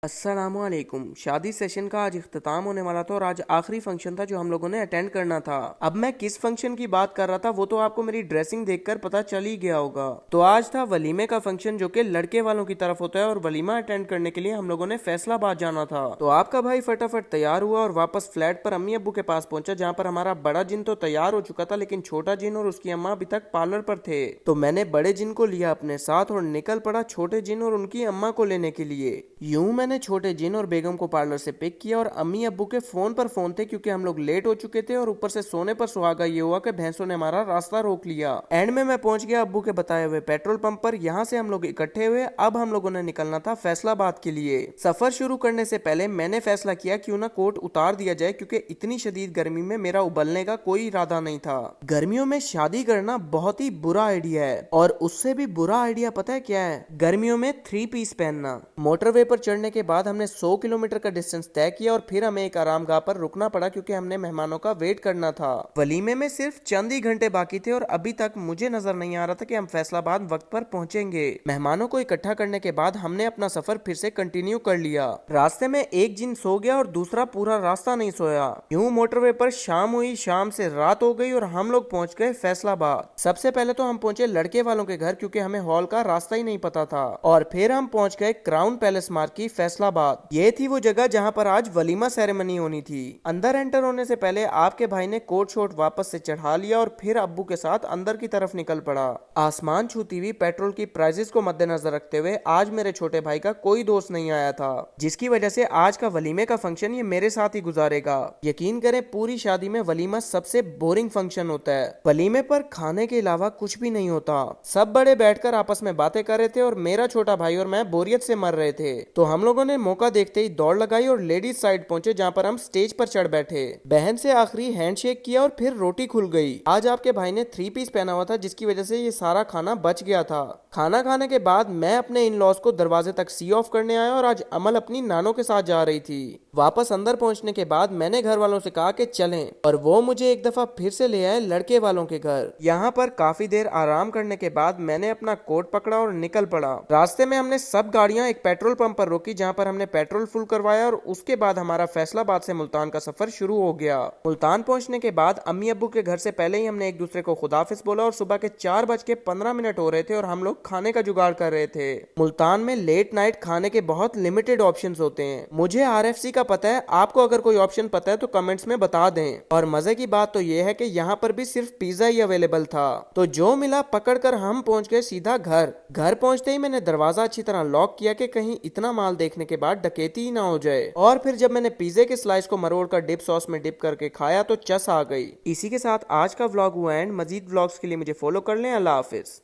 अस्सलामुअलैकुम। शादी सेशन का आज इख्तिताम होने वाला था और आज आखिरी फंक्शन था जो हम लोगों ने अटेंड करना था। अब मैं किस फंक्शन की बात कर रहा था वो तो आपको मेरी ड्रेसिंग देखकर पता चल ही गया होगा। तो आज था वलीमे का फंक्शन जो कि लड़के वालों की तरफ होता है और वलीमा अटेंड करने के लिए हम लोगों ने फैसलाबाद जाना था। तो आपका भाई फटाफट तैयार हुआ और वापस फ्लैट पर अम्मी अब्बू के पास पहुंचा, जहाँ पर हमारा बड़ा जिन तो तैयार हो चुका था लेकिन छोटा जिन और उसकी अम्मा अभी तक पार्लर पर थे। तो मैंने बड़े जिन को लिया अपने साथ और निकल पड़ा छोटे जिन और उनकी अम्मा को लेने के लिए। यूं मैंने छोटे जिन और बेगम को पार्लर से पिक किया और अम्मी अब्बू के फोन पर फोन थे क्योंकि हम लोग लेट हो चुके थे और ऊपर से सोने पर सुहागा ये हुआ कि भैंसों ने हमारा रास्ता रोक लिया। एंड में मैं पहुंच गया अब्बू के बताए हुए पेट्रोल पंप पर। यहाँ से हम लोग इकट्ठे हुए। अब हम लोगों ने निकलना था फैसलाबाद के लिए। सफर शुरू करने से पहले मैंने फैसला किया क्यों ना कोट उतार दिया जाए क्योंकि इतनी शदीद गर्मी में मेरा उबलने का कोई इरादा नहीं था। गर्मियों में शादी करना बहुत ही बुरा आइडिया है और उससे भी बुरा आइडिया पता है क्या है? गर्मियों में 3 पीस पहनना। मोटरवे पर चढ़ने के बाद हमने 100 किलोमीटर का डिस्टेंस तय किया और फिर हमें एक आरामगाह पर रुकना पड़ा क्योंकि हमने मेहमानों का वेट करना था। वलीमे में सिर्फ चंद ही घंटे बाकी थे और अभी तक मुझे नजर नहीं आ रहा था कि हम फैसलाबाद वक्त पर पहुंचेंगे। मेहमानों को इकट्ठा करने के बाद हमने अपना सफर फिर से कंटिन्यू कर लिया। रास्ते में एक जिन सो गया और दूसरा पूरा रास्ता नहीं सोया। यूं मोटरवे पर शाम हुई, शाम से रात हो गई और हम लोग पहुंच गए फैसलाबाद। सबसे पहले तो हम पहुंचे लड़के वालों के घर क्योंकि हमें हॉल का रास्ता ही नहीं पता था और फिर हम पहुंच गए क्राउन पैलेस मार्केट फैसलाबाद। ये थी वो जगह जहां पर आज वलीमा सेरेमनी होनी थी। अंदर एंटर होने से पहले आपके भाई ने कोट शोट वापस से चढ़ा लिया और फिर अब्बू के साथ अंदर की तरफ निकल पड़ा। आसमान छूती हुई पेट्रोल की प्राइसेस को मद्देनजर रखते हुए आज मेरे छोटे भाई का कोई दोस्त नहीं आया था, जिसकी वजह से आज का वलीमे का फंक्शन ये मेरे साथ ही गुजारेगा। यकीन करें पूरी शादी में वलीमा सबसे बोरिंग फंक्शन होता है। वलीमे पर खाने के अलावा कुछ भी नहीं होता। सब बड़े बैठकर आपस में बातें कर रहे थे और मेरा छोटा भाई और मैं बोरियत से मर रहे थे। तो हम लोगों ने मौका देखते ही दौड़ लगाई और लेडीज साइड पहुंचे जहां पर हम स्टेज पर चढ़ बैठे। बहन से आखिरी हैंडशेक किया और फिर रोटी खुल गई। आज आपके भाई ने 3 पीस पहना हुआ था जिसकी वजह से ये सारा खाना बच गया था। खाना खाने के बाद मैं अपने इन लॉज को दरवाजे तक सी ऑफ करने आया और आज अमल अपनी नानों के साथ जा रही थी। वापस अंदर पहुंचने के बाद मैंने घर वालों से कहा कि चलें और वो मुझे एक दफा फिर से ले आए लड़के वालों के घर। यहाँ पर काफी देर आराम करने के बाद मैंने अपना कोट पकड़ा और निकल पड़ा। रास्ते में हमने सब गाड़ियां एक पेट्रोल पंप पर रोकी जहाँ पर हमने पेट्रोल फुल करवाया और उसके बाद हमारा फैसलाबाद से मुल्तान का सफर शुरू हो गया। मुल्तान पहुंचने के बाद अम्मी अब्बू के घर से पहले ही हमने एक दूसरे को खुदाफिज बोला और सुबह के 4:15 हो रहे थे और हम लोग खाने का जुगाड़ कर रहे थे। मुल्तान में लेट नाइट खाने के बहुत लिमिटेड ऑप्शंस होते हैं। मुझे RFC का पता है, आपको अगर कोई ऑप्शन पता है तो कमेंट्स में बता दें। और मजे की बात तो ये है कि यहाँ पर भी सिर्फ पिज्जा ही अवेलेबल था, तो जो मिला पकड़कर हम पहुंच गए सीधा घर। घर पहुंचते ही मैंने दरवाजा अच्छी तरह लॉक किया कि कहीं इतना माल देखने के बाद डकैती ही ना हो जाए। और फिर जब मैंने पिज्जे के स्लाइस को मरोड़ कर डिप सॉस में डिप करके खाया तो चस आ गई। इसी के साथ आज का व्लॉग हुआ एंड। मजीद व्लॉग्स के लिए मुझे फॉलो कर लें। अल्लाह हाफिज।